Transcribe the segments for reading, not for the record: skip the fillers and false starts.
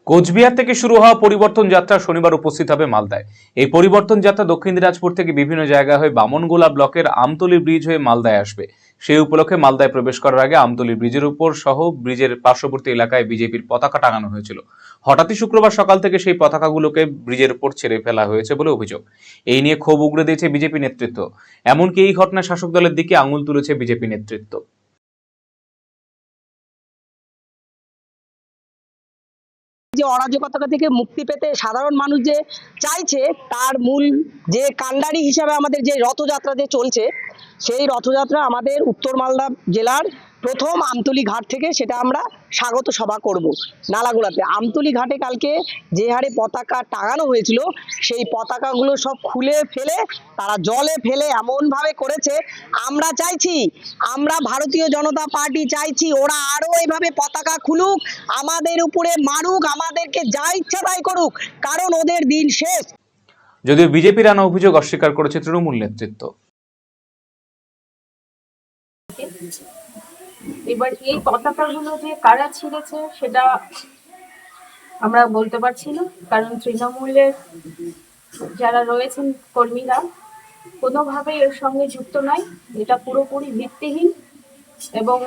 কোচবিহার থেকে শুরু হওয়া পরিবর্তন যাত্রা শনিবার উপস্থিত হবে মালদায়। এই পরিবর্তন যাত্রা দক্ষিণ দিনাজপুর থেকে বিভিন্ন জায়গা হয়ে বামনগোলা ব্লকের আমতলী ব্রিজ হয়ে মালদায় আসবে। সেই উপলক্ষে মালদায় প্রবেশ করার আগে আমতলী ব্রিজের উপর সহ ব্রিজের পার্শ্ববর্তী এলাকায় বিজেপির পতাকা টাঙানো হয়েছিল। হঠাৎই শুক্রবার সকাল থেকে সেই পতাকাগুলোকে ব্রিজের উপর ছেড়ে ফেলা হয়েছে বলে অভিযোগ। এই নিয়ে ক্ষোভ উগড়ে দিয়েছে বিজেপি নেতৃত্ব। এমনকি এই ঘটনায় শাসক দলের দিকে আঙুল তুলেছে বিজেপি নেতৃত্ব। যে অরাজকতা থেকে মুক্তি পেতে সাধারণ মানুষ যে চাইছে, তার মূল যে কাণ্ডারি হিসাবে আমাদের যে রথযাত্রা যে চলছে, সেই রথযাত্রা আমাদের উত্তর মালদা জেলার প্রথম আমতলী ঘাট থেকে সেটা আমরা স্বাগত সভা করব নালাগোলাতে। আমতলী ঘাটে কালকে যে হারে পতাকা টাঙানো হয়েছিল, সেই পতাকাগুলো সব খুলে ফেলে তারা জলে ফেলে এমনভাবে করেছে। আমরা চাইছি, আমরা ভারতীয় জনতা পার্টি চাইছি ওরা আরও এভাবে পতাকা খুলুক, আমাদের উপরে মারুক, আমাদেরকে যা ইচ্ছা তাই করুক, কারণ ওদের দিন শেষ। যদিও বিজেপির আনা অভিযোগ অস্বীকার করেছে তৃণমূল নেতৃত্ব। এবার এই পতাকাগুলো যে কারা ছিঁড়েছে সেটা আমরা বলতে পারছি না, কারণ তৃণমূলের যারা রয়েছেন কর্মীরা কোনোভাবেই এর সঙ্গে যুক্ত নয়। এটা পুরোপুরি ভিত্তিহীন এবং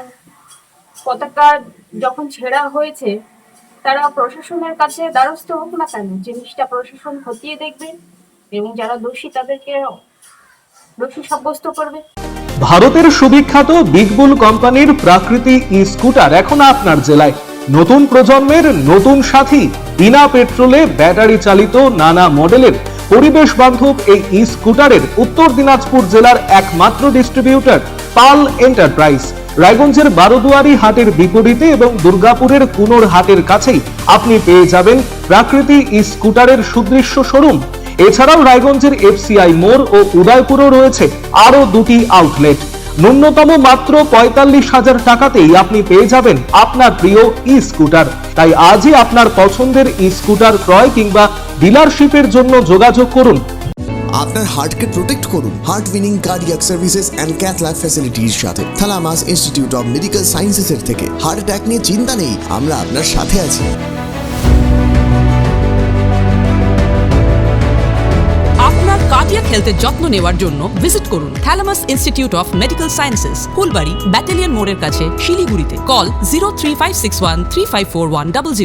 পতাকা যখন ছেঁড়া হয়েছে তারা প্রশাসনের কাছে দ্বারস্থ হোক না কেন, জিনিসটা প্রশাসন খতিয়ে দেখবে এবং যারা দোষী তাদেরকে দোষী সাব্যস্ত করবে। ভারতের সুবিখ্যাত বিগ বুল কোম্পানির প্রাকৃতি ই স্কুটার এখন আপনার জেলায়। নতুন প্রজন্মের নতুন সাথী, বিনা পেট্রোলে ব্যাটারি চালিত নানা মডেলের পরিবেশ বান্ধব এই ই স্কুটারের উত্তর দিনাজপুর জেলার একমাত্র ডিস্ট্রিবিউটর পাল এন্টারপ্রাইজ। রায়গঞ্জের বারোদুয়ারি হাটের বিপরীতে এবং দুর্গাপুরের কুনোর হাটের কাছেই আপনি পেয়ে যাবেন প্রাকৃতি ই স্কুটারের সুদৃশ্য শোরুম। এছাড়াও রায়গঞ্জের এফসিআই মোড় ও উদয়পুরও রয়েছে আরো দুটি আউটলেট। ন্যূনতম মাত্র ৪৫,০০০ টাকাতেই আপনি পেয়ে যাবেন আপনার প্রিয় ই স্কুটার। তাই আজই আপনার পছন্দের ই স্কুটার ক্রয় কিংবা ডিলারশিপের জন্য যোগাযোগ করুন। আপনার হার্টকে প্রোটেক্ট করুন heart winning cardiac services and cath lab ফ্যাসিলিটির সাথে থালামাস ইনস্টিটিউট অফ মেডিকেল সায়েন্সেসের থেকে। হার্ট অ্যাটাক নিয়ে চিন্তা নেই, আমরা আপনার সাথে আছি। আপনার কার্ডিয়াক হেলথের যত্ন নেওয়ার জন্য ভিজিট করুন থালামাস institute of medical sciences, Phulbari battalion মোড়ের কাছে, শিলিগুড়িতে। কল 03561354100।